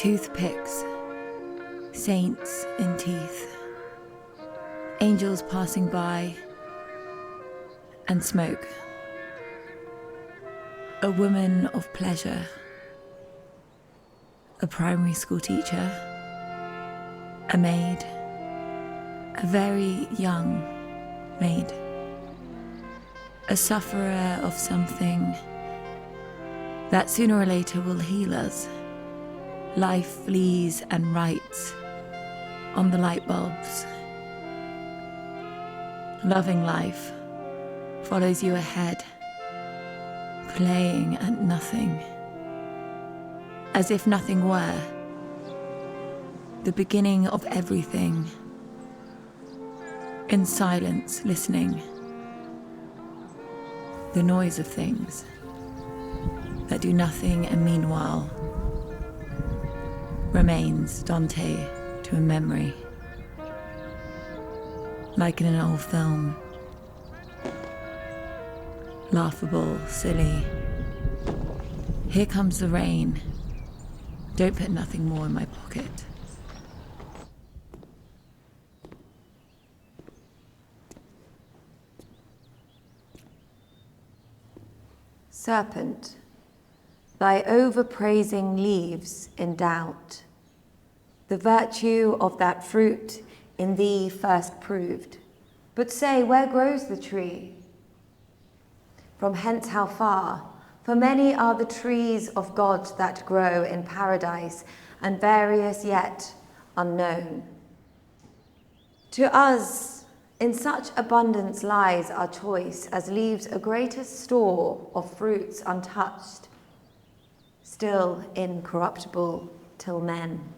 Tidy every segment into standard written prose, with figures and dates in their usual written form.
Toothpicks, saints in teeth, angels passing by, and smoke. A woman of pleasure, a primary school teacher, a maid, a very young maid, a sufferer of something that sooner or later will heal us. Life flees and writes on the light bulbs. Loving life follows you ahead, playing at nothing, as if nothing were. The beginning of everything, in silence, listening. The noise of things that do nothing and meanwhile remains Dante to a memory, like in an old film. Laughable, silly. Here comes the rain. Don't put nothing more in my pocket. Serpent, thy overpraising leaves in doubt the virtue of that fruit in thee first proved. But say, where grows the tree? From hence how far? For many are the trees of God that grow in paradise, and various yet unknown. To us, in such abundance lies our choice, as leaves a greater store of fruits untouched, still incorruptible till men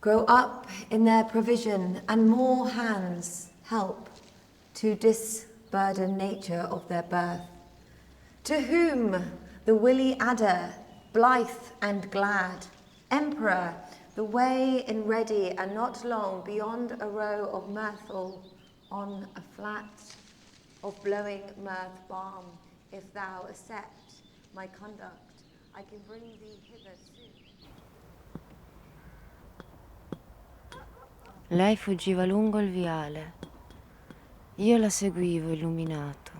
grow up in their provision, and more hands help to disburden nature of their birth. To whom the willy adder, blithe and glad, emperor, the way in ready, and not long beyond a row of myrtle on a flat of blowing mirth balm. If thou accept my conduct, I can bring thee hither soon. Lei fuggiva lungo il viale. Io la seguivo illuminato.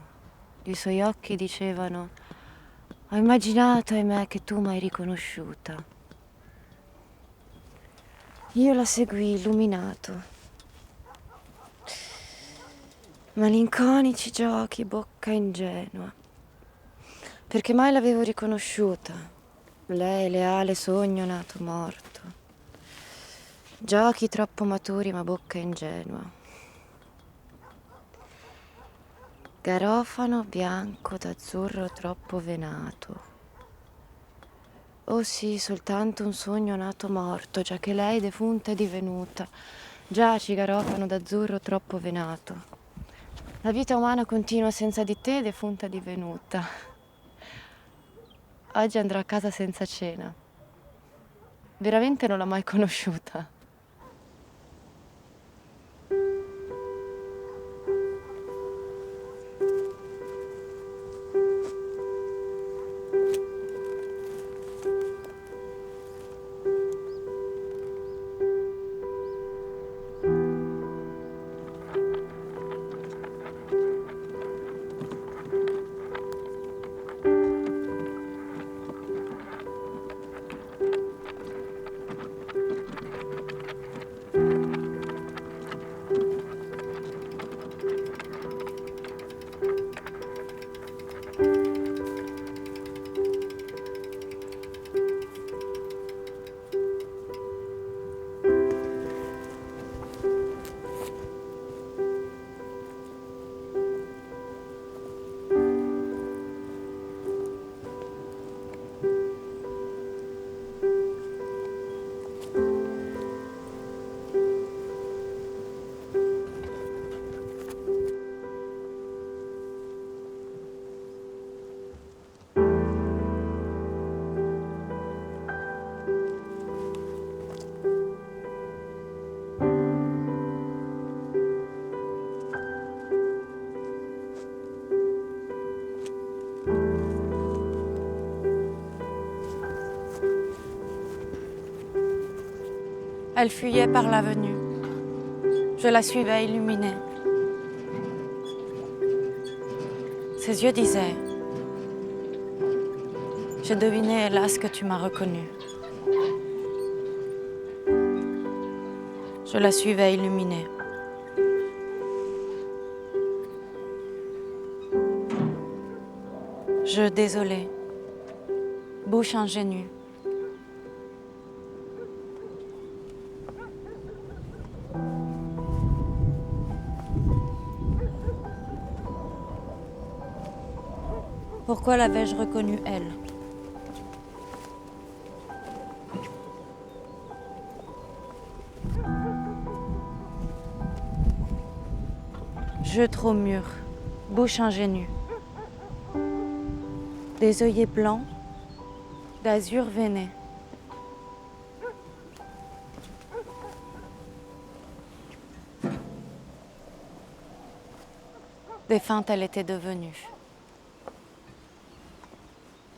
I suoi occhi dicevano: ho immaginato, ahimè, che tu m'hai riconosciuta. Io la seguii illuminato. Malinconici giochi, bocca ingenua. Perché mai l'avevo riconosciuta? Lei, leale sogno nato morto. Giochi troppo maturi, ma bocca ingenua. Garofano bianco d'azzurro troppo venato. Oh sì, soltanto un sogno nato morto, già che lei defunta è divenuta. Giaci, garofano d'azzurro troppo venato. La vita umana continua senza di te, defunta divenuta. Oggi andrò a casa senza cena. Veramente non l'ho mai conosciuta. Elle fuyait par l'avenue. Je la suivais illuminée. Ses yeux disaient: j'ai deviné, hélas, que tu m'as reconnue. Je la suivais illuminée. Je désolais, bouche ingénue. Pourquoi l'avais-je reconnue, elle? Je trop mûr, bouche ingénue. Des œillets blancs, d'azur veiné. Défunte, elle était devenue.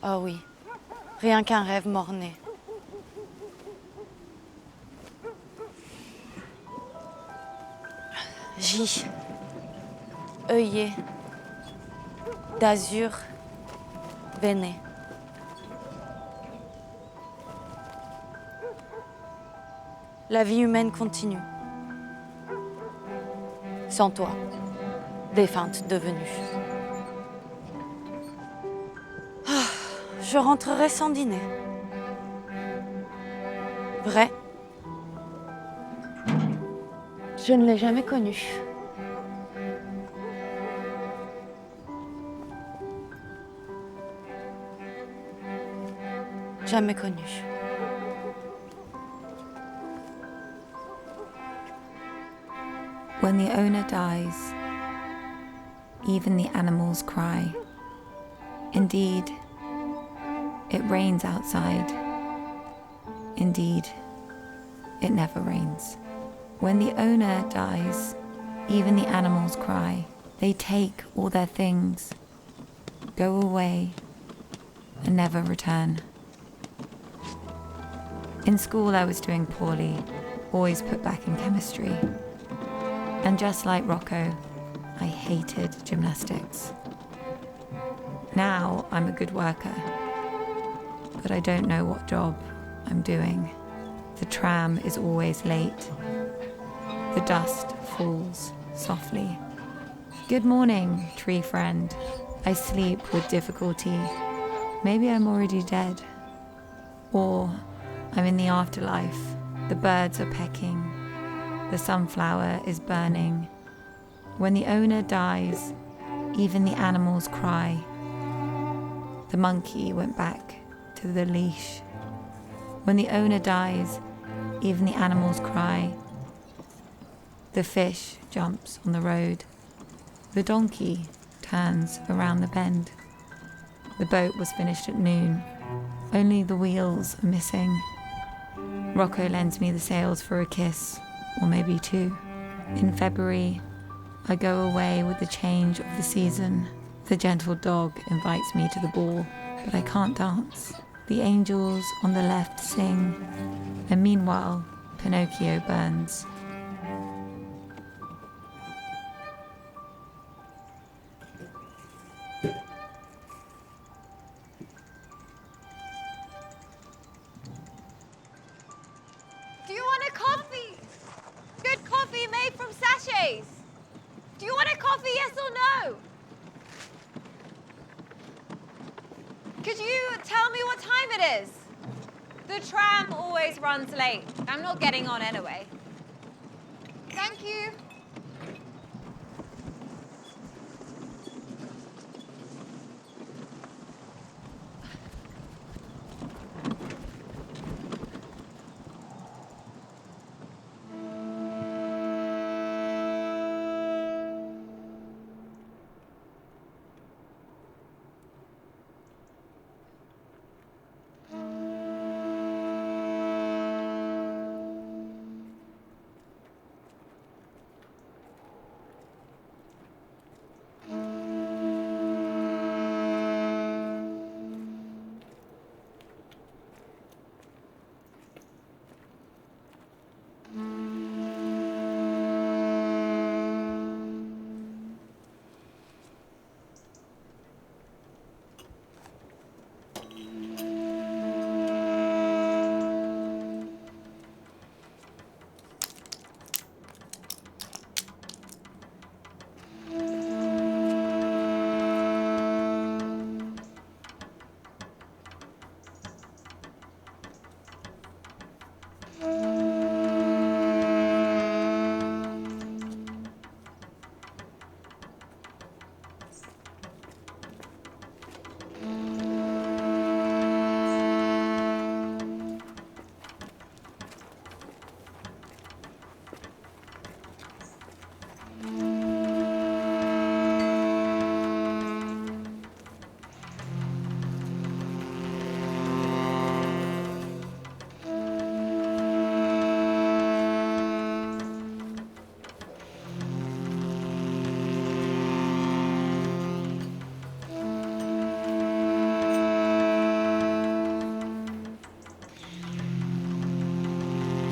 Oh oui, rien qu'un rêve mort-né. J, œillet, d'azur, veiné. La vie humaine continue. Sans toi, défunte devenue. Je rentrerai sans dîner. Vrai? Je ne l'ai jamais connu. Jamais connu. When the owner dies, even the animals cry. Indeed, it rains outside. Indeed, it never rains. When the owner dies, even the animals cry. They take all their things, go away, and never return. In school I was doing poorly, always put back in chemistry. And just like Rocco, I hated gymnastics. Now I'm a good worker, but I don't know what job I'm doing. The tram is always late. The dust falls softly. Good morning, tree friend. I sleep with difficulty. Maybe I'm already dead. Or I'm in the afterlife. The birds are pecking. The sunflower is burning. When the owner dies, even the animals cry. The monkey went back to the leash. When the owner dies, even the animals cry. The fish jumps on the road. The donkey turns around the bend. The boat was finished at noon. Only the wheels are missing. Rocco lends me the sails for a kiss, or maybe two. In February, I go away with the change of the season. The gentle dog invites me to the ball, but I can't dance. The angels on the left sing, and meanwhile, Pinocchio burns. Do you want a coffee? Good coffee made from sachets. Do you want a coffee, yes or no? Could you tell me what time it is? The tram always runs late. I'm not getting on anyway. Thank you.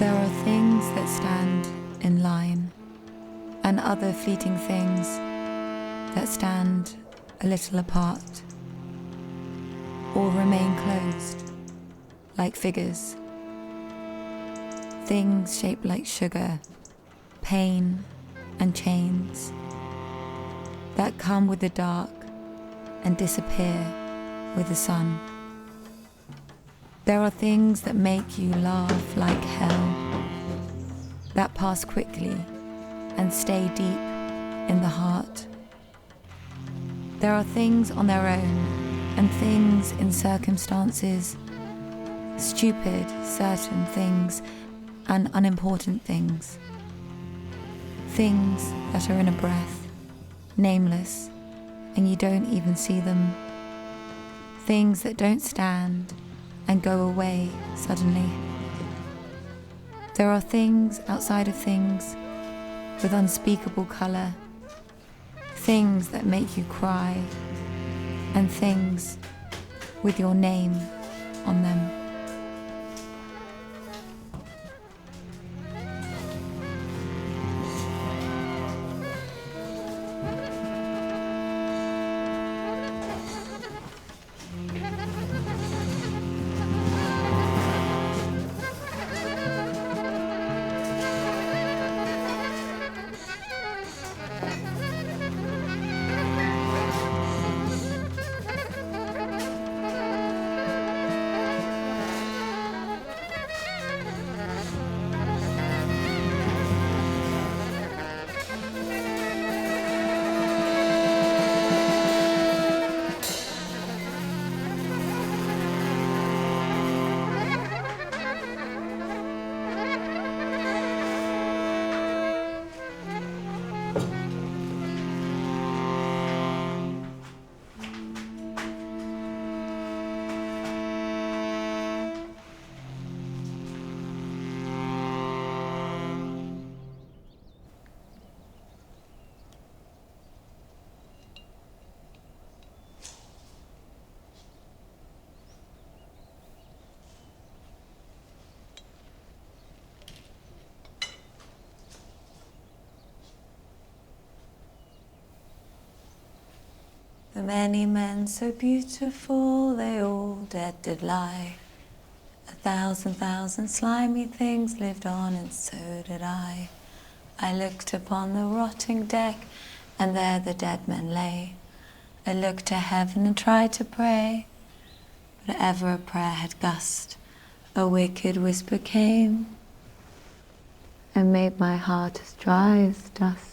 There are things that stand in line, and other fleeting things that stand a little apart, or remain closed, like figures. Things shaped like sugar, pain, and chains, that come with the dark and disappear with the sun. There are things that make you laugh like hell, that pass quickly and stay deep in the heart. There are things on their own and things in circumstances, stupid, certain things and unimportant things. Things that are in a breath, nameless, and you don't even see them. Things that don't stand and go away suddenly. There are things outside of things with unspeakable colour, things that make you cry, and things with your name on them. The many men so beautiful, they all dead did lie. 1,000 slimy things lived on, and so did I. I looked upon the rotting deck, and there the dead men lay. I looked to heaven and tried to pray, but ever a prayer had gust. A wicked whisper came, and made my heart as dry as dust.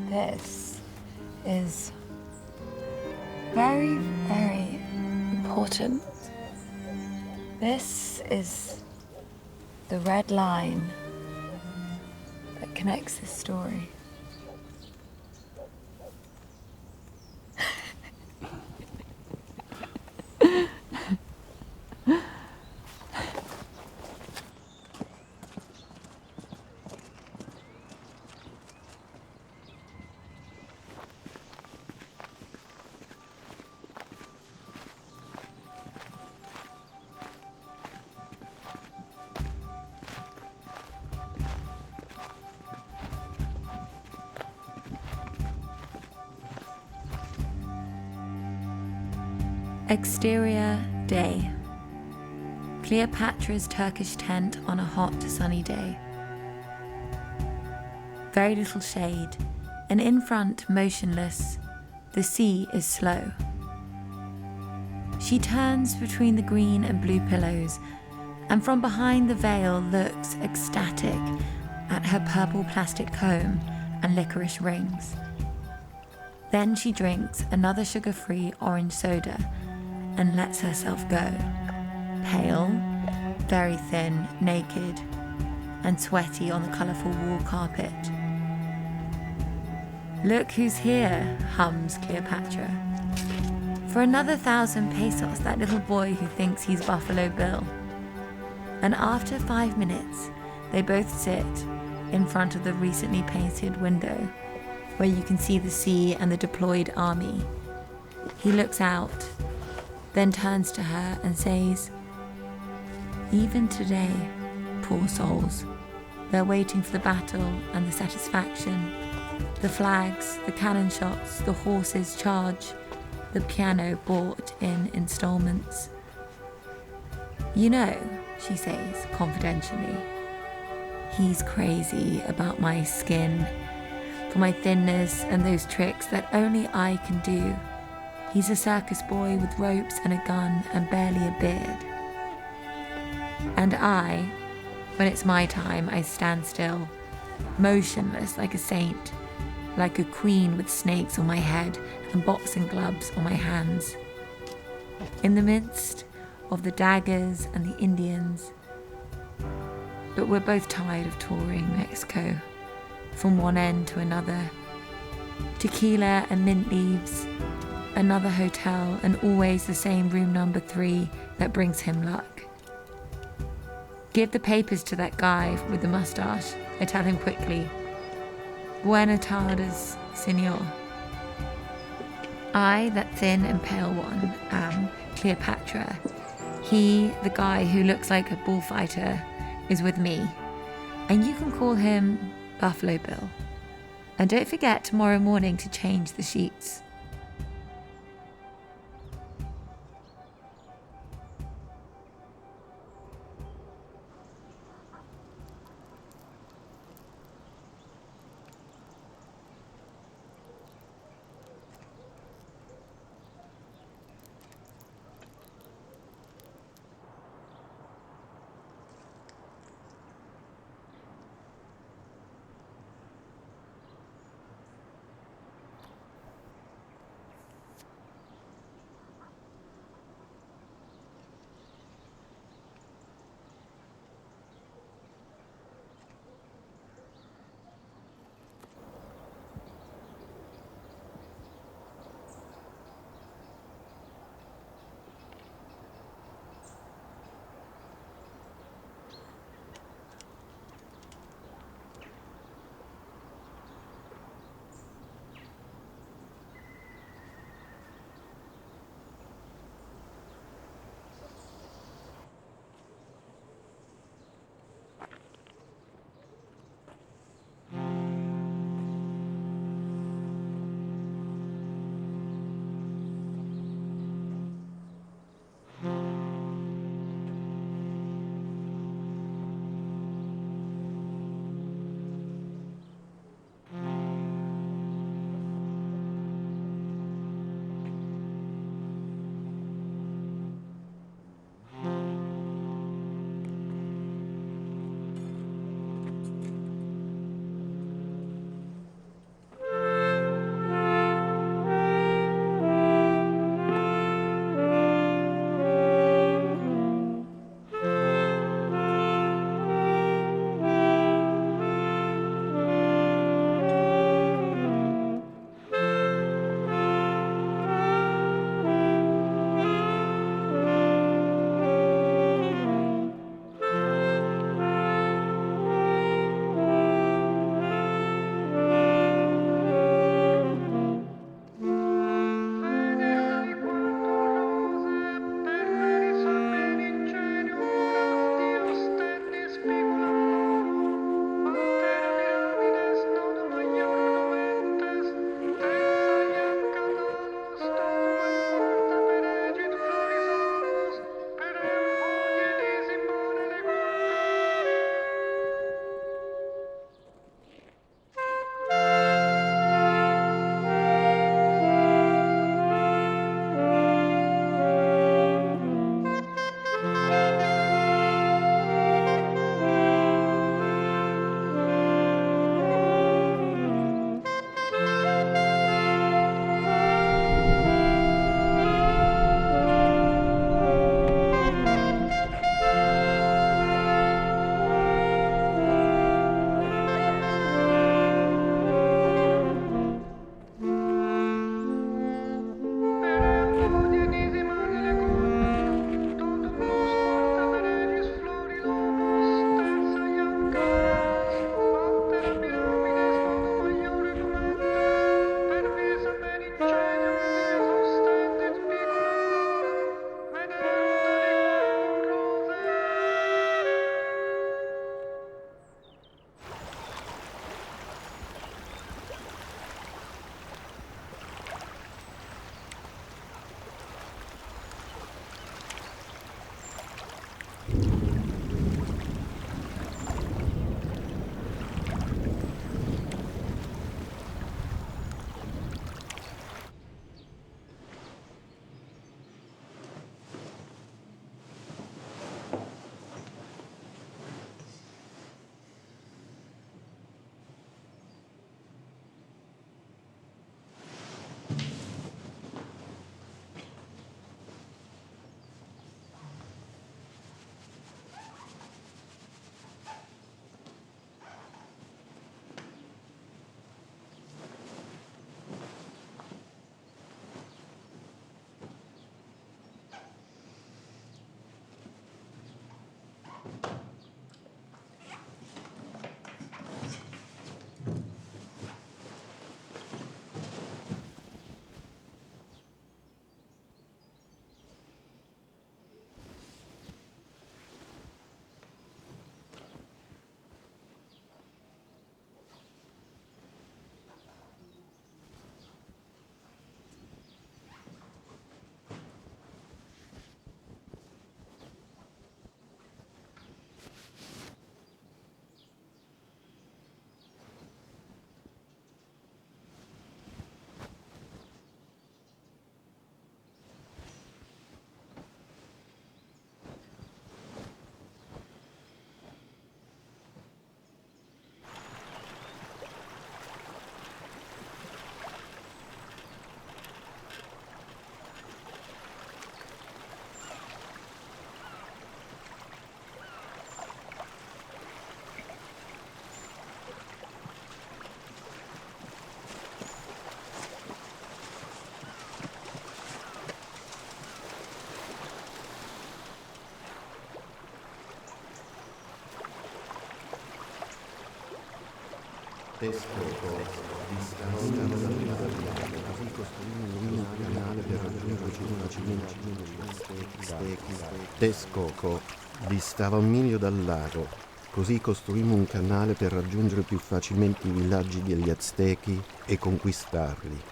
This is very, very important. This is the red line that connects this story. Exterior day. Cleopatra's Turkish tent on a hot, sunny day. Very little shade, and in front, motionless, the sea is slow. She turns between the green and blue pillows, and from behind the veil looks ecstatic at her purple plastic comb and licorice rings. Then she drinks another sugar-free orange soda and lets herself go. Pale, very thin, naked, and sweaty on the colourful wall carpet. "Look who's here," hums Cleopatra. "For another 1,000 pesos, that little boy who thinks he's Buffalo Bill." And after 5 minutes, they both sit in front of the recently painted window, where you can see the sea and the deployed army. He looks out, then turns to her and says, "Even today, poor souls, they're waiting for the battle and the satisfaction, the flags, the cannon shots, the horses' charge, the piano bought in installments. You know," she says confidentially, "he's crazy about my skin, for my thinness and those tricks that only I can do. He's a circus boy with ropes and a gun and barely a beard. And I, when it's my time, I stand still, motionless like a saint, like a queen with snakes on my head and boxing gloves on my hands. In the midst of the daggers and the Indians. But we're both tired of touring Mexico, from one end to another. Tequila and mint leaves, another hotel, and always the same room number 3 that brings him luck. Give the papers to that guy with the mustache," I tell him quickly. "Buena tardes, senor." I, that thin and pale one, am Cleopatra. He, the guy who looks like a bullfighter, is with me. And you can call him Buffalo Bill. And don't forget tomorrow morning to change the sheets. Texcoco distava 1 miglio dal lago, così costruimmo un canale per raggiungere più facilmente i villaggi degli Aztechi e conquistarli.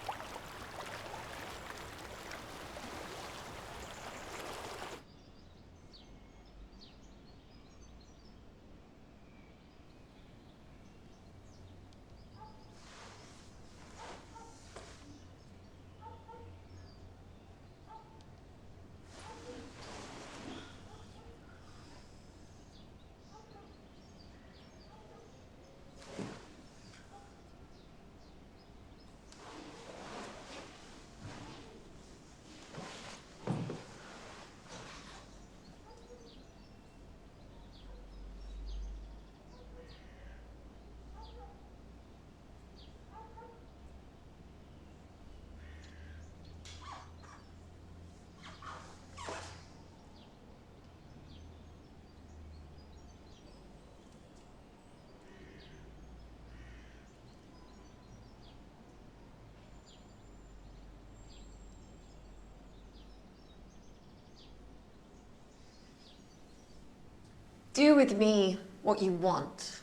Do with me what you want.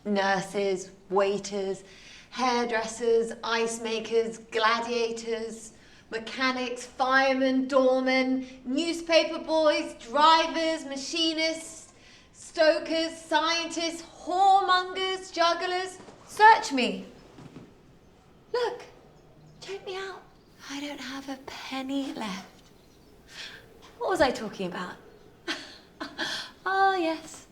Nurses, waiters, hairdressers, ice makers, gladiators, mechanics, firemen, doormen, newspaper boys, drivers, machinists, stokers, scientists, whoremongers, jugglers. Search me. Look, check me out. I don't have a penny left. What was I talking about? Oh, yes.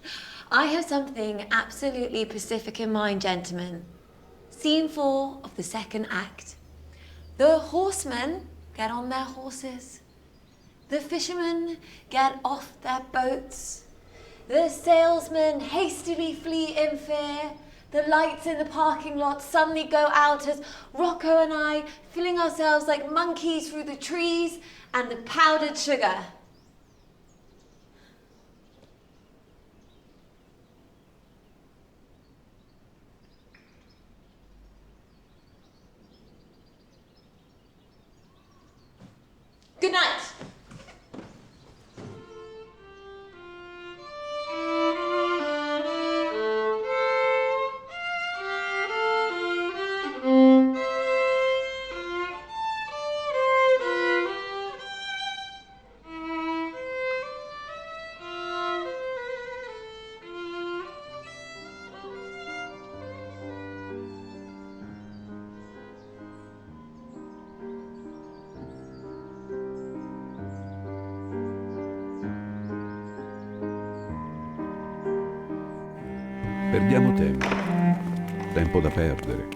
I have something absolutely pacific in mind, gentlemen. Scene 4 of the second act. The horsemen get on their horses. The fishermen get off their boats. The salesmen hastily flee in fear. The lights in the parking lot suddenly go out as Rocco and I, feeling ourselves like monkeys through the trees and the powdered sugar. Good night. Perdiamo tempo, tempo da perdere,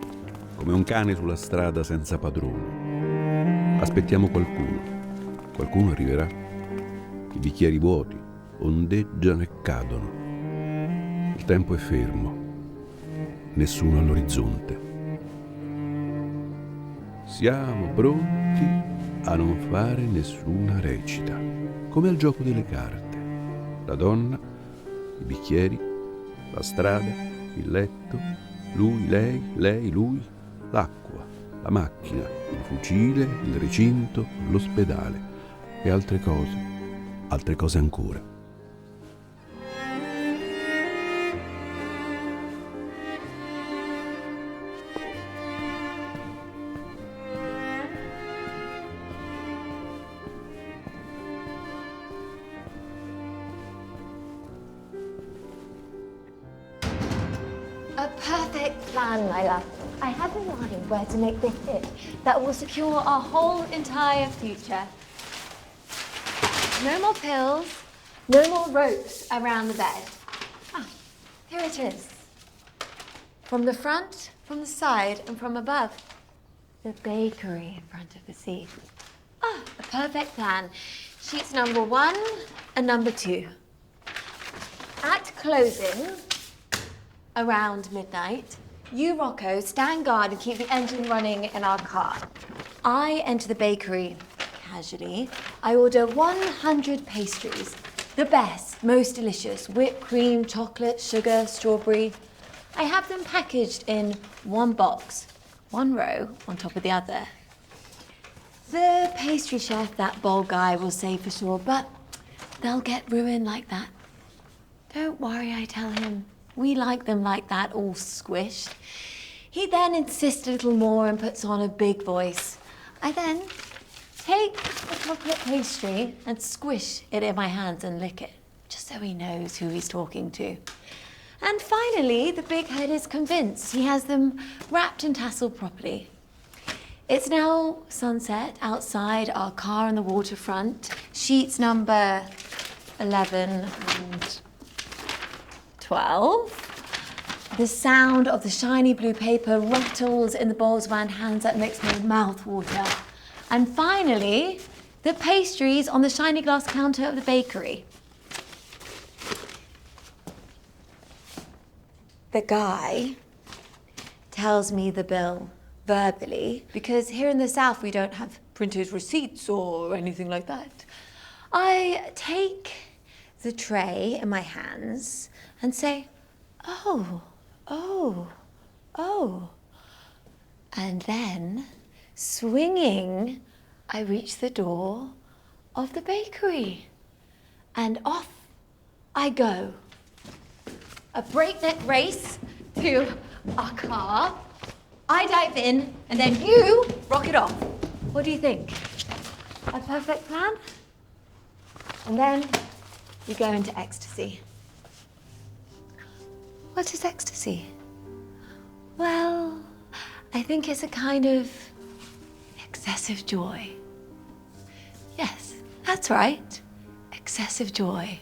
come un cane sulla strada senza padrone. Aspettiamo qualcuno arriverà. I bicchieri vuoti ondeggiano e cadono. Il tempo è fermo, nessuno all'orizzonte. Siamo pronti a non fare nessuna recita, come al gioco delle carte. La donna, i bicchieri, la strada, il letto, lui, lei, lui, l'acqua, la macchina, il fucile, il recinto, l'ospedale e altre cose ancora. A perfect plan, my love. I have in mind where to make this fit that will secure our whole entire future. No more pills, no more ropes around the bed. Ah, here it is. From the front, from the side, and from above. The bakery in front of the sea. Ah, a perfect plan. Sheets number 1 and number 2. At closing, around midnight, you, Rocco, stand guard and keep the engine running in our car. I enter the bakery casually. I order 100 pastries. The best, most delicious, whipped cream, chocolate, sugar, strawberry. I have them packaged in one box, one row on top of the other. The pastry chef, that bold guy, will say for sure, but they'll get ruined like that. Don't worry, I tell him. We like them like that, all squished. He then insists a little more and puts on a big voice. I then take the chocolate pastry and squish it in my hands and lick it, just so he knows who he's talking to. And finally, the big head is convinced. He has them wrapped and tasseled properly. It's now sunset outside our car on the waterfront. Sheets number 11 and 12. The sound of the shiny blue paper rattles in the bowls of my hands that makes my mouth water. And finally, the pastries on the shiny glass counter of the bakery. The guy tells me the bill verbally, because here in the South we don't have printed receipts or anything like that. I take the tray in my hands and say, oh, oh, oh. And then, swinging, I reach the door of the bakery. And off I go. A breakneck race to our car. I dive in, and then you rocket off. What do you think? A perfect plan? And then you go into ecstasy. What is ecstasy? Well, I think it's a kind of excessive joy. Yes, that's right. Excessive joy.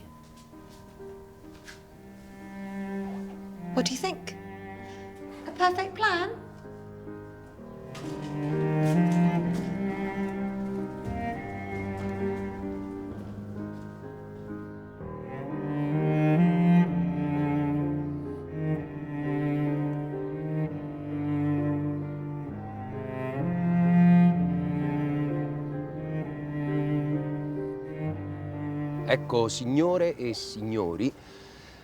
What do you think? A perfect plan? Ecco, signore e signori,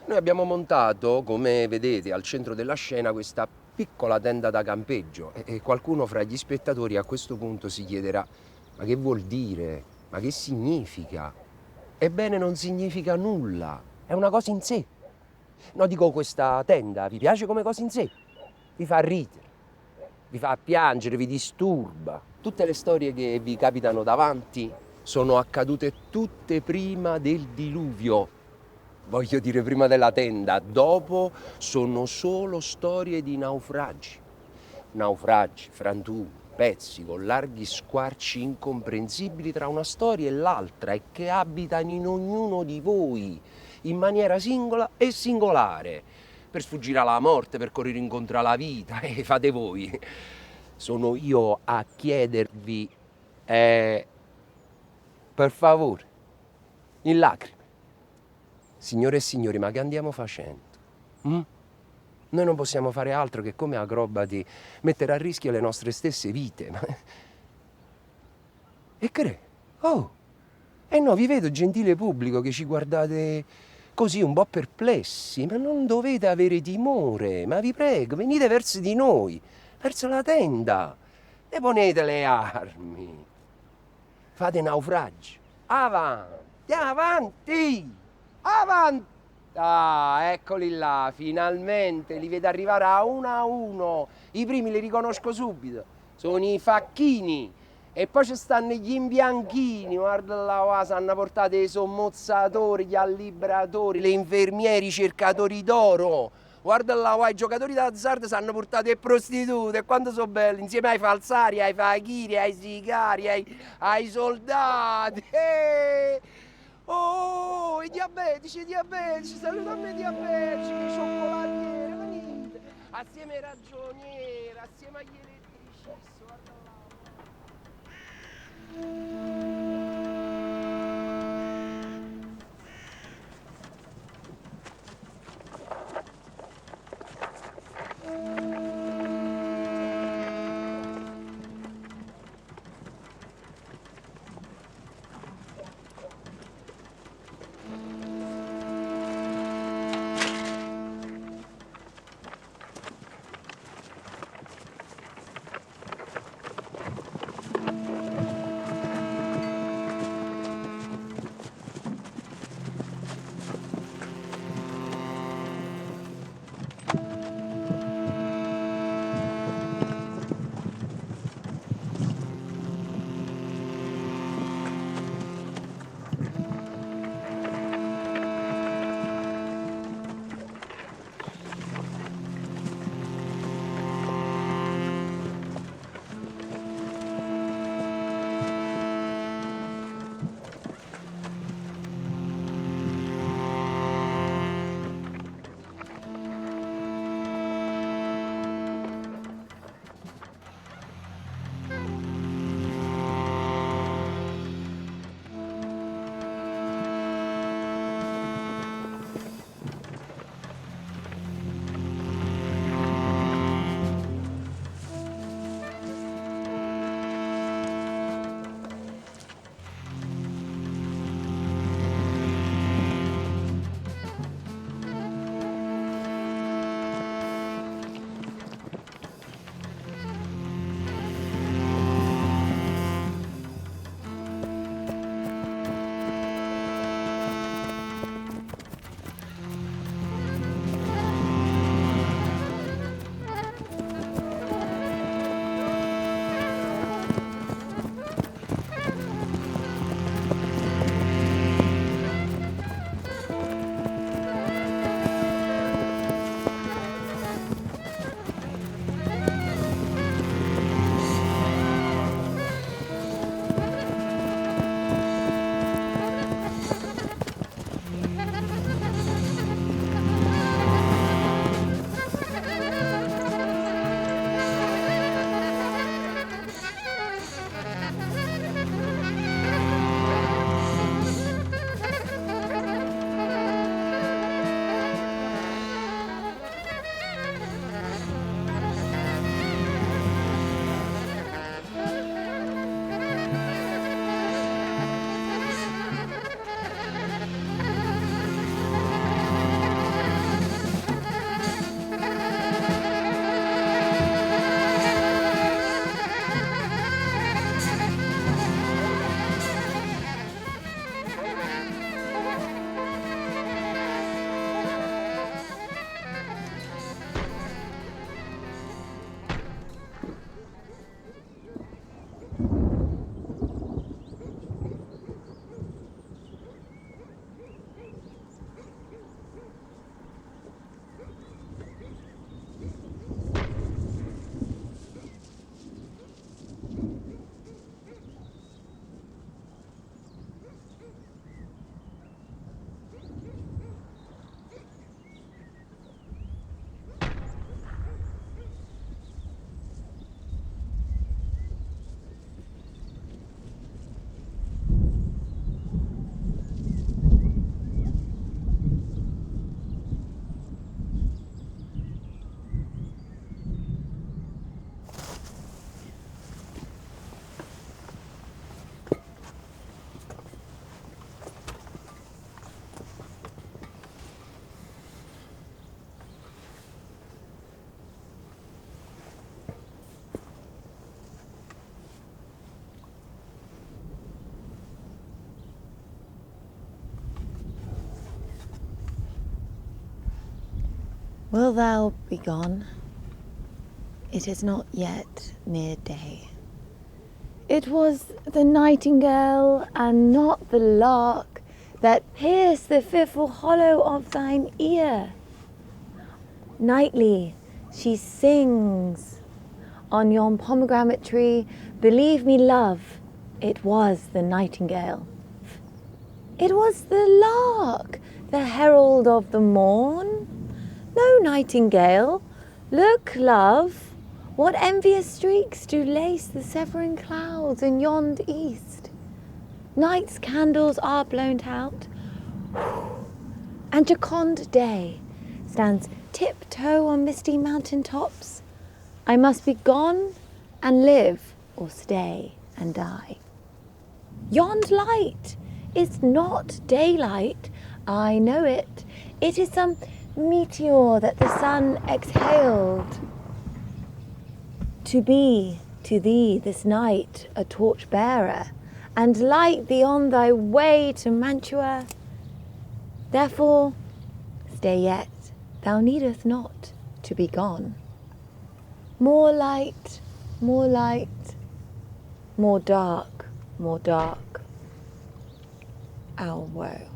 noi abbiamo montato, come vedete, al centro della scena questa piccola tenda da campeggio e qualcuno fra gli spettatori a questo punto si chiederà: ma che vuol dire? Ma che significa? Ebbene, non significa nulla, è una cosa in sé. No, dico, questa tenda vi piace come cosa in sé? Vi fa ridere, vi fa piangere, vi disturba. Tutte le storie che vi capitano davanti sono accadute tutte prima del diluvio. Voglio dire, prima della tenda. Dopo sono solo storie di naufragi. Naufragi, frantumi, pezzi con larghi squarci incomprensibili tra una storia e l'altra e che abitano in ognuno di voi in maniera singola e singolare. Per sfuggire alla morte, per correre incontro alla vita, fate voi. Sono io a chiedervi, per favore, in lacrime. Signore e signori, ma che andiamo facendo? Noi non possiamo fare altro che, come acrobati, mettere a rischio le nostre stesse vite. E che? Oh! No, vi vedo, gentile pubblico, che ci guardate così un po' perplessi, ma non dovete avere timore, ma vi prego, venite verso di noi, verso la tenda, e ponete le armi. Fate naufragio. Avanti, avanti! Avanti! Ah, eccoli là, finalmente li vedo arrivare a uno. I primi li riconosco subito, sono i facchini. E poi ci stanno gli imbianchini, guarda là, sanno portate i sommozzatori, gli allibratori, le infermieri, i cercatori d'oro. Guarda là, i giocatori d'azzardo sanno portate le prostitute, e quanto sono belli, insieme ai falsari, ai fakiri, ai sicari, ai soldati. Oh, i diabetici, salutami i diabetici, i cioccolatieri, venite. Assieme ai ragionieri, assieme agli elettricisti, guarda là. Will thou be gone? It is not yet near day. It was the nightingale and not the lark that pierced the fearful hollow of thine ear. Nightly she sings on yon pomegranate tree. Believe me, love, it was the nightingale. It was the lark, the herald of the morn. No nightingale. Look, love, what envious streaks do lace the severing clouds in yond east. Night's candles are blown out, and jocund day stands tiptoe on misty mountain tops. I must be gone and live, or stay and die. Yond light is not daylight, I know it. It is some meteor that the sun exhaled. To be to thee this night a torch bearer, and light thee on thy way to Mantua. Therefore stay yet, thou needest not to be gone. More light, more dark, our woe.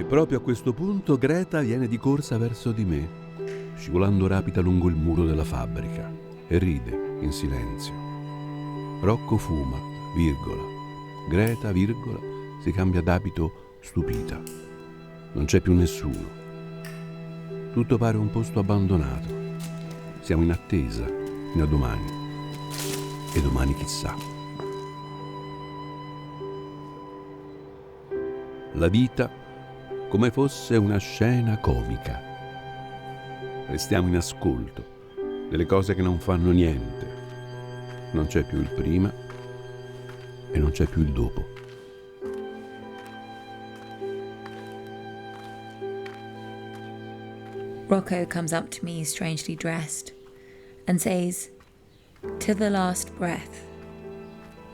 Proprio a questo punto Greta viene di corsa verso di me, scivolando rapida lungo il muro della fabbrica, e ride in silenzio. Rocco fuma, virgola. Greta, virgola, si cambia d'abito stupita. Non c'è più nessuno. Tutto pare un posto abbandonato. Siamo in attesa, fino a domani. E domani chissà. La vita come fosse una scena comica. Restiamo in ascolto delle cose che non fanno niente. Non c'è più il prima e non c'è più il dopo. Rocco comes up to me strangely dressed and says, "To the last breath."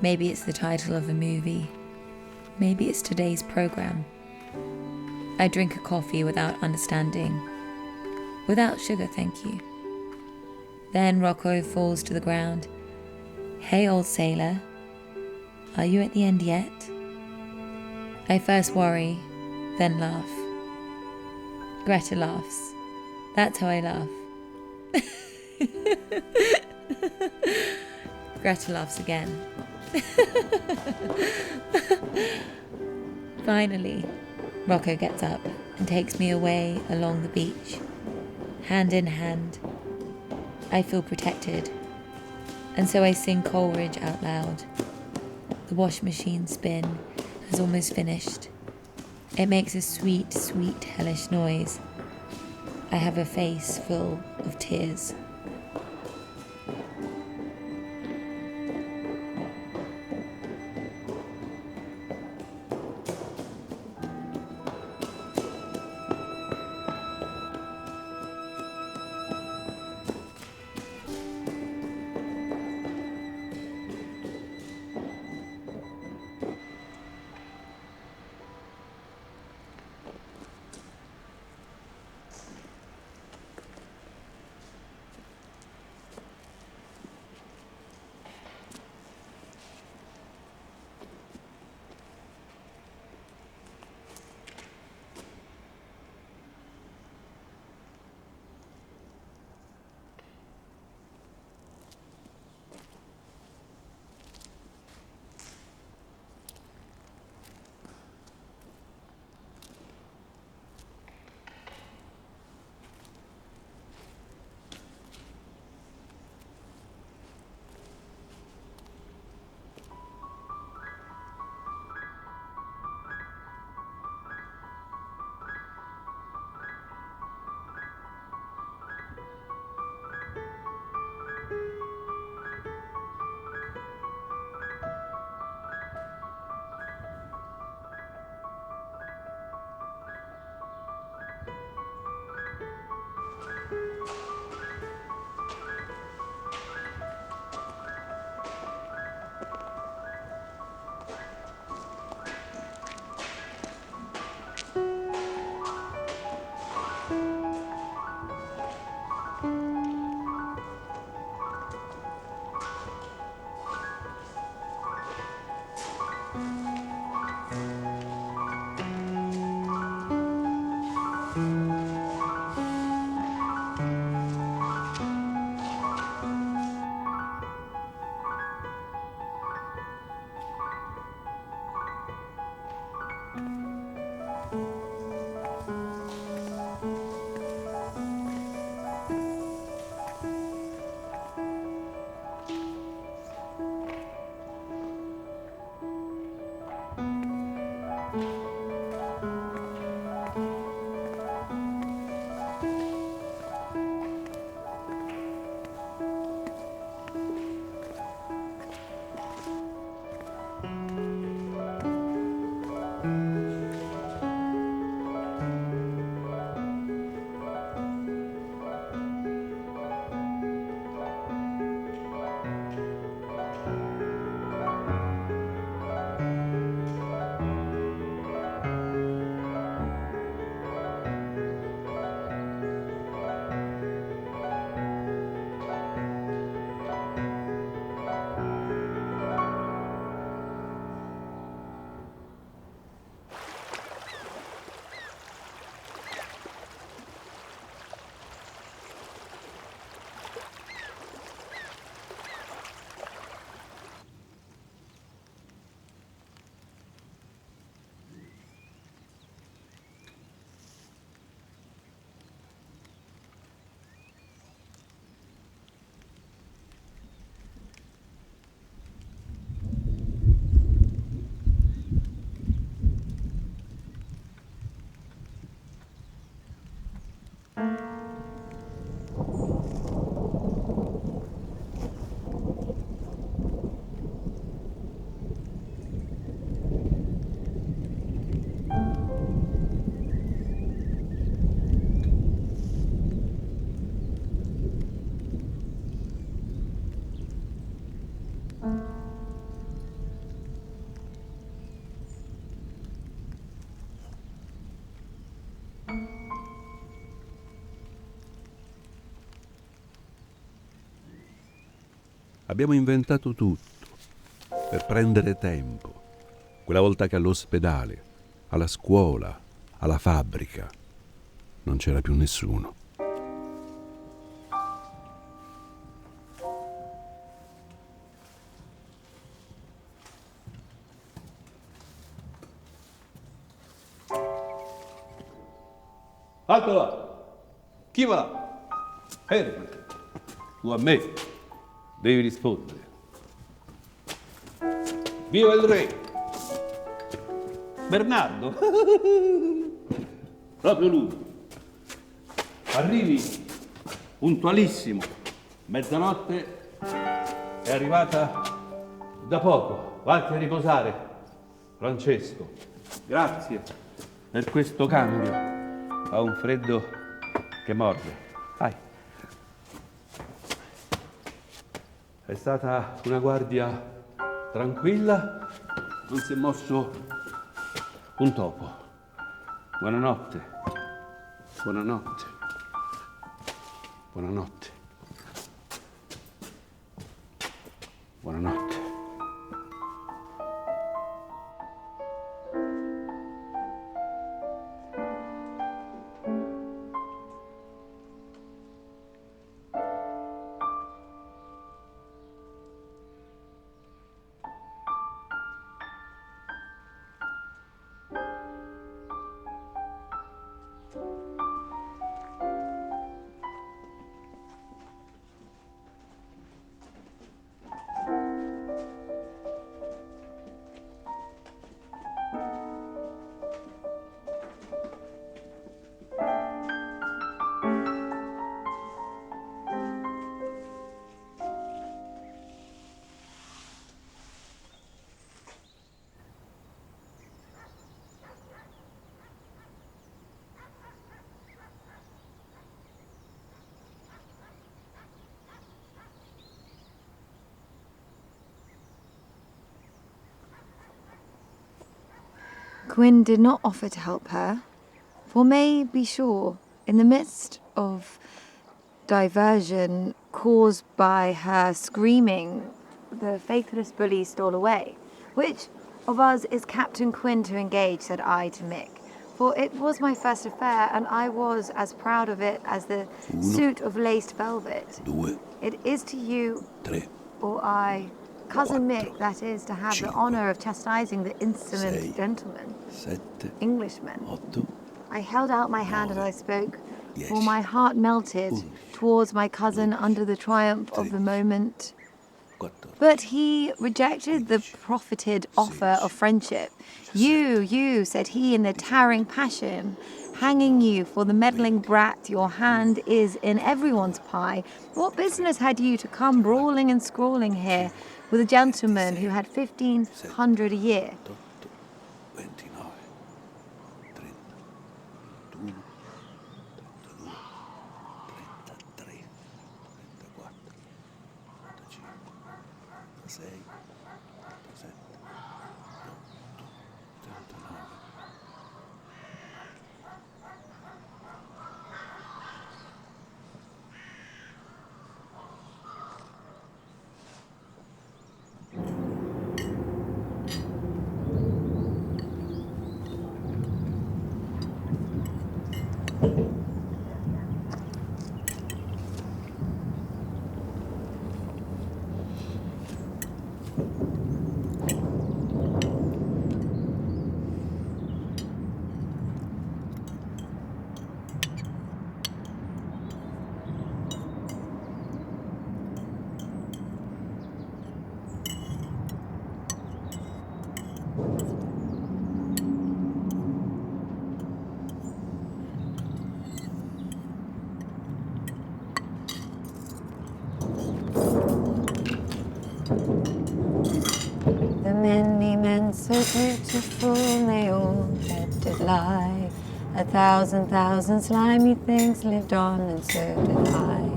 Maybe it's the title of a movie. Maybe it's today's program. I drink a coffee without understanding. Without sugar, thank you. Then Rocco falls to the ground. "Hey, old sailor, are you at the end yet?" I first worry, then laugh. Greta laughs. That's how I laugh. Greta laughs again. Finally, Rocco gets up and takes me away along the beach. hand in hand. I feel protected, and so I sing Coleridge out loud. The wash machine spin has almost finished. It makes a sweet, sweet, hellish noise. I have a face full of tears. Abbiamo inventato tutto per prendere tempo. Quella volta che all'ospedale, alla scuola, alla fabbrica non c'era più nessuno. Alto là! Chi va là? Fermati. Tu a me devi rispondere. Viva il re! Bernardo! Proprio lui. Arrivi puntualissimo. Mezzanotte è arrivata da poco. Vatti a riposare, Francesco. Grazie per questo cambio. Ha un freddo che morde. Vai. È stata una guardia tranquilla, non si è mosso un topo. Buonanotte. Buonanotte. Buonanotte. Buonanotte. Gwyn did not offer to help her, for may be sure, in the midst of diversion caused by her screaming, the faithless bully stole away. Which of us is Captain Quinn to engage, said I to Mick, for it was my first affair, and I was as proud of it as the suit of laced velvet. It is to you, or I, Cousin Mick, that is, to have the honour of chastising the insolent gentleman, Englishman. I held out my hand as I spoke, for my heart melted towards my cousin under the triumph of the moment. But he rejected the profited offer of friendship. You, said he in the towering passion, hanging you for the meddling brat, your hand is in everyone's pie. What business had you to come brawling and scrawling here with a gentleman who had 1,500 a year? The many men so beautiful, they all did lie. 1,000 slimy things lived on, and so did I.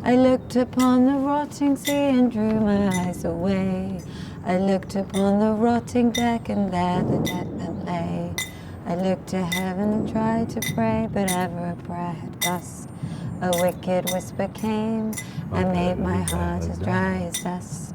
I looked upon the rotting sea and drew my eyes away. I looked upon the rotting deck, and there the dead men lay. I looked to heaven and tried to pray, but ever a prayer had gust. A wicked whisper came and made my heart as dry as dust.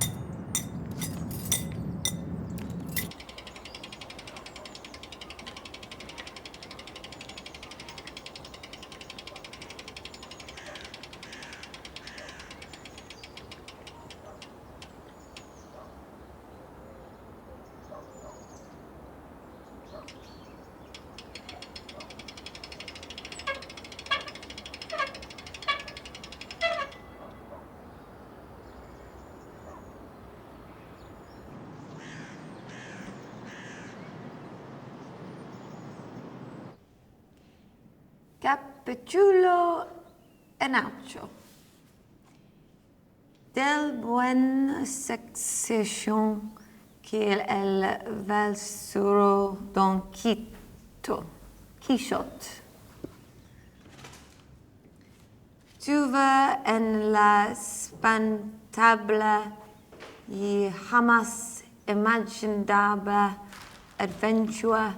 Cappuccino e nacho. Del buen succession qu'il el valsuro Don Quixote. Tuve en la espantable y jamás imaginable adventure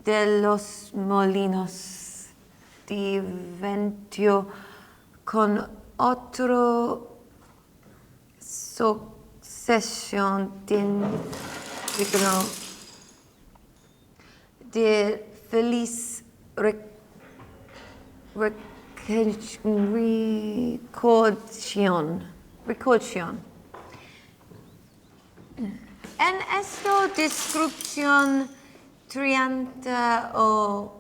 de los molinos diventó con otro sucesión de feliz recordación. En esta descripción trianta o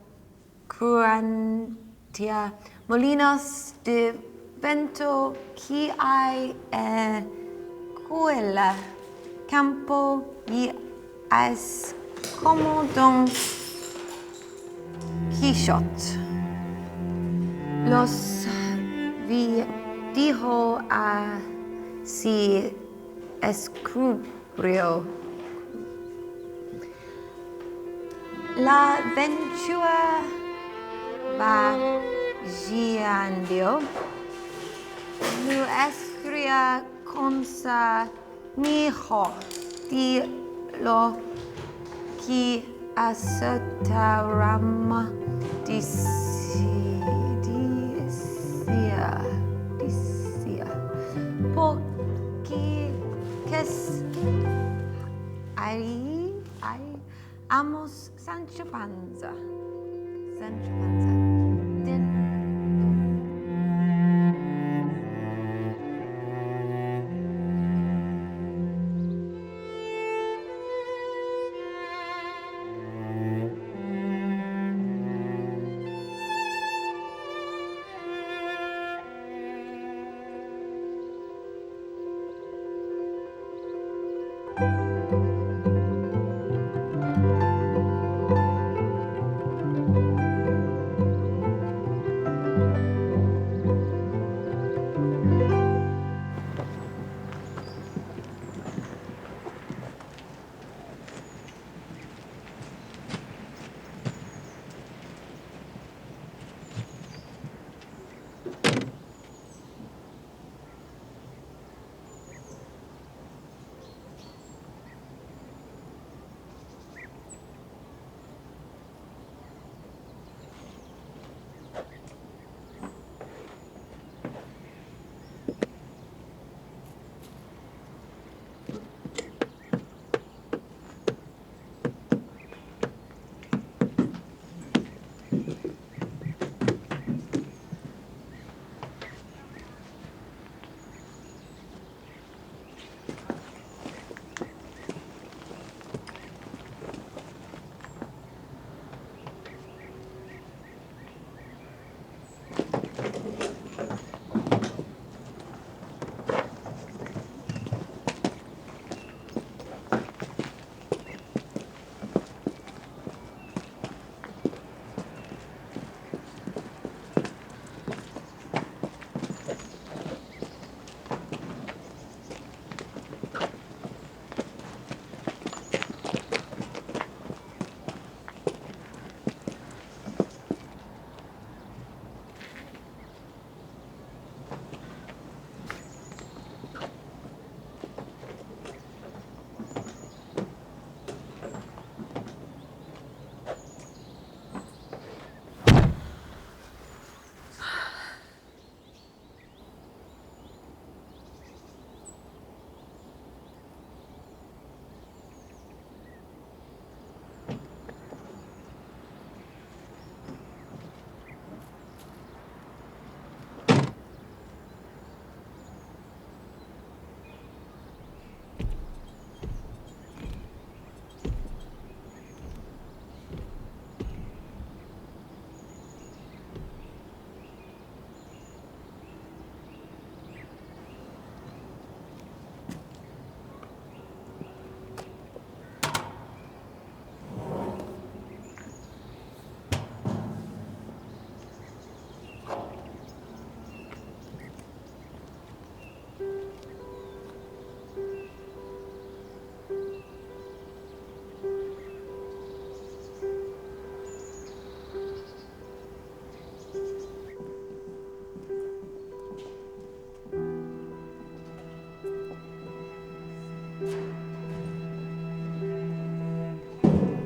cruentia molinos de vento que hay en cuela campo y es como Don Quixote los dijo así escubrió. La aventura va guiando nuestra cosa mejor de lo que acertamos decía, porque ahí amos Sancho Panza.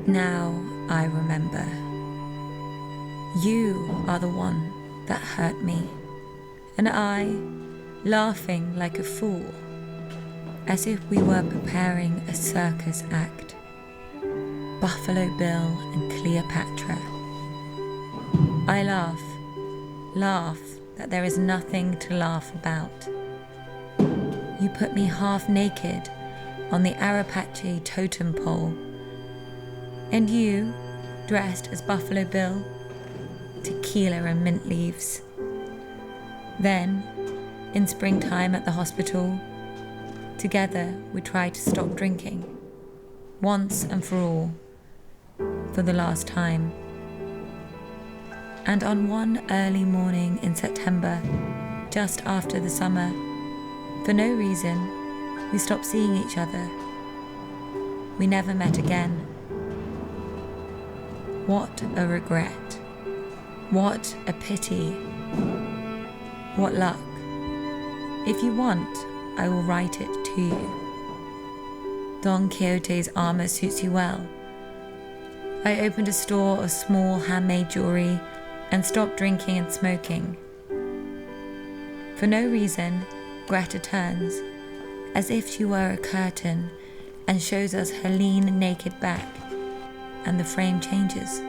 Now I remember. You are the one that hurt me, and I, laughing like a fool, as if we were preparing a circus act. Buffalo Bill and Cleopatra. I laugh that there is nothing to laugh about. You put me half naked on the Arapache totem pole, and you, dressed as Buffalo Bill, tequila and mint leaves. Then, in springtime at the hospital, together we tried to stop drinking, once and for all, for the last time. And on one early morning in September, just after the summer, for no reason, we stopped seeing each other. We never met again. What a regret. What a pity. What luck. If you want, I will write it to you. Don Quixote's armor suits you well. I opened a store of small handmade jewelry and stopped drinking and smoking. For no reason, Greta turns, as if she were a curtain, and shows us her lean, naked back, and the frame changes.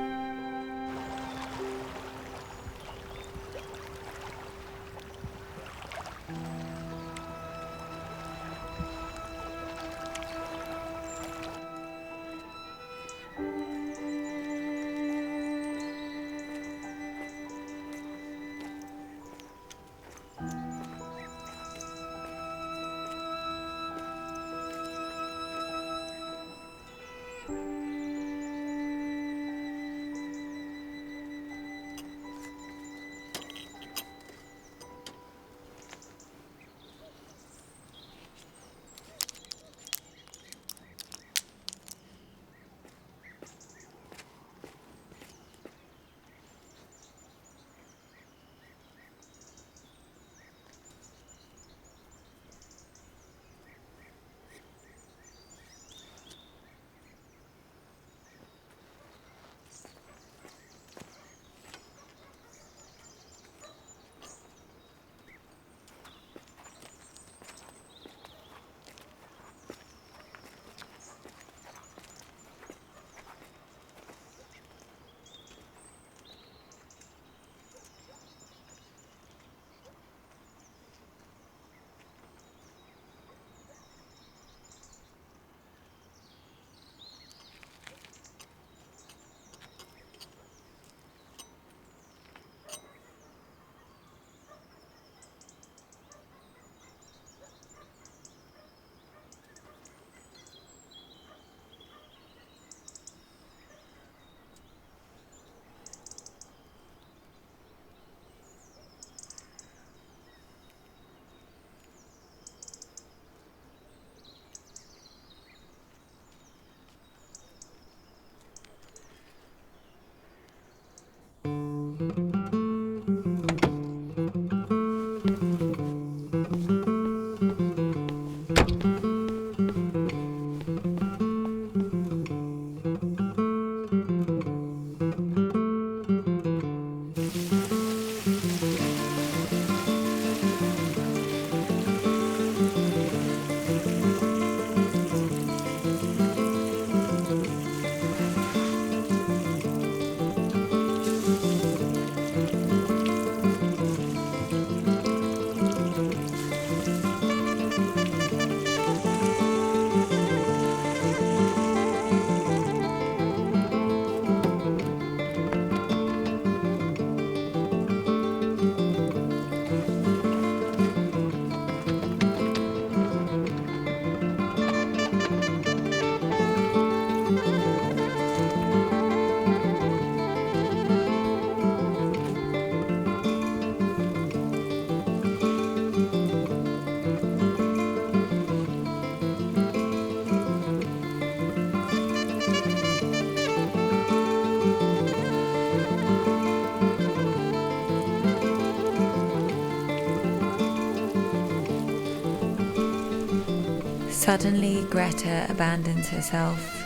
Suddenly, Greta abandons herself,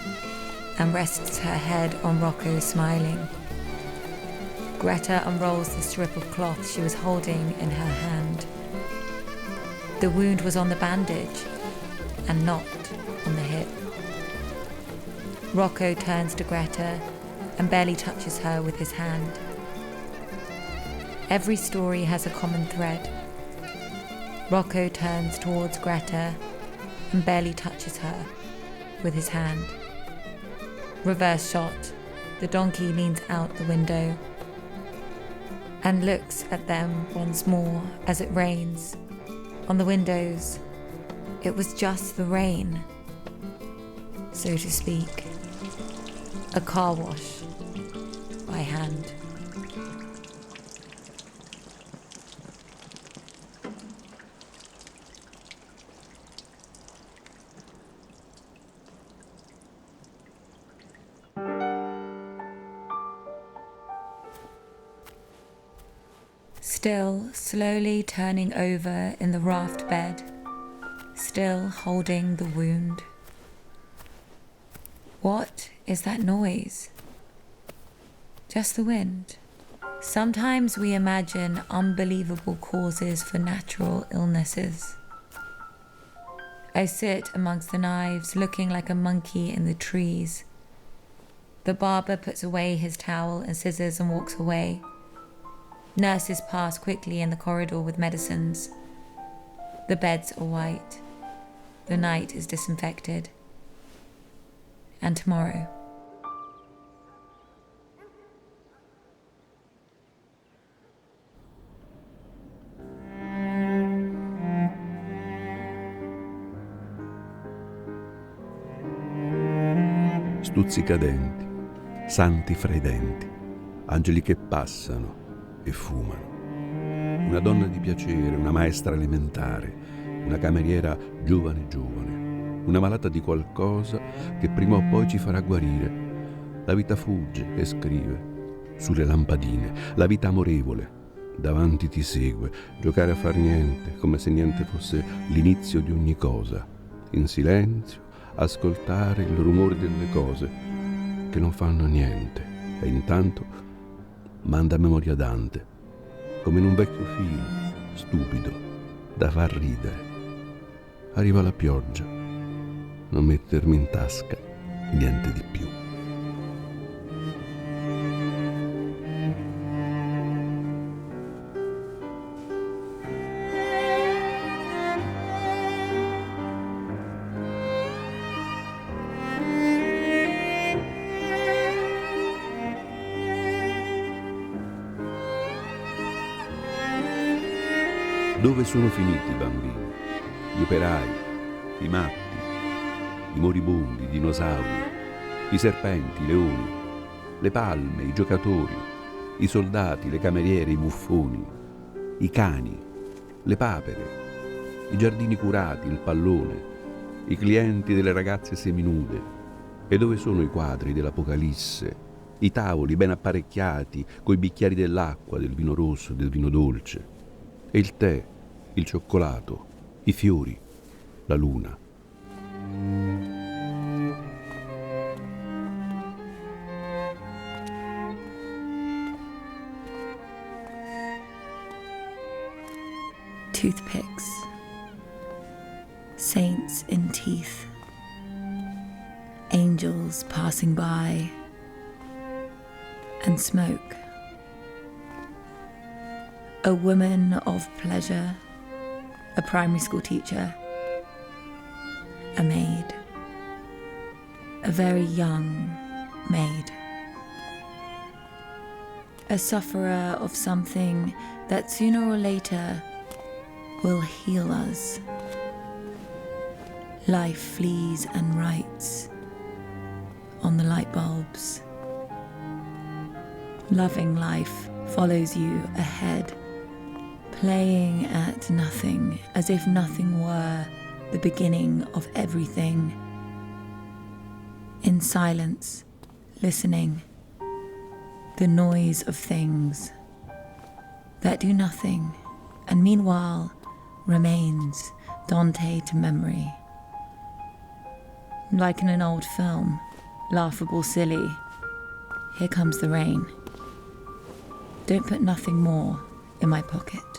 and rests her head on Rocco, smiling. Greta unrolls the strip of cloth she was holding in her hand. The wound was on the bandage and not on the hip. Rocco turns to Greta and barely touches her with his hand. Every story has a common thread. Rocco turns towards Greta and barely touches her with his hand. Reverse shot, the donkey leans out the window and looks at them once more as it rains. On the windows, it was just the rain, so to speak. A car wash by hand. Still slowly turning over in the raft bed, still holding the wound. What is that noise? Just the wind. Sometimes we imagine unbelievable causes for natural illnesses. I sit amongst the knives, looking like a monkey in the trees. The barber puts away his towel and scissors and walks away. Nurses pass quickly in the corridor with medicines. The beds are white. The night is disinfected. And tomorrow. Stuzzicadenti, santi fra i denti, angeli che passano e fumano. Una donna di piacere, una maestra elementare, una cameriera giovane, una malata di qualcosa che prima o poi ci farà guarire. La vita fugge e scrive sulle lampadine, la vita amorevole davanti ti segue, giocare a far niente, come se niente fosse l'inizio di ogni cosa, in silenzio, ascoltare il rumore delle cose che non fanno niente, e intanto manda a memoria Dante, come in un vecchio film, stupido, da far ridere. Arriva la pioggia, non mettermi in tasca niente di più. Dove sono finiti i bambini, gli operai, i matti, i moribondi, i dinosauri, i serpenti, i leoni, le palme, i giocatori, i soldati, le cameriere, i buffoni, i cani, le papere, i giardini curati, il pallone, i clienti delle ragazze seminude? E dove sono i quadri dell'Apocalisse, i tavoli ben apparecchiati coi bicchieri dell'acqua, del vino rosso, del vino dolce, e il tè, il cioccolato, i fiori, la luna? Toothpicks, saints in teeth, angels passing by, and smoke. A woman of pleasure, a primary school teacher, a maid, a very young maid, a sufferer of something that sooner or later will heal us. Life flees and writes on the light bulbs. Loving life follows you ahead, playing at nothing, as if nothing were the beginning of everything. In silence, listening, the noise of things that do nothing, and meanwhile remains Dante to memory. Like in an old film, laughable, silly. Here comes the rain. Don't put nothing more in my pocket.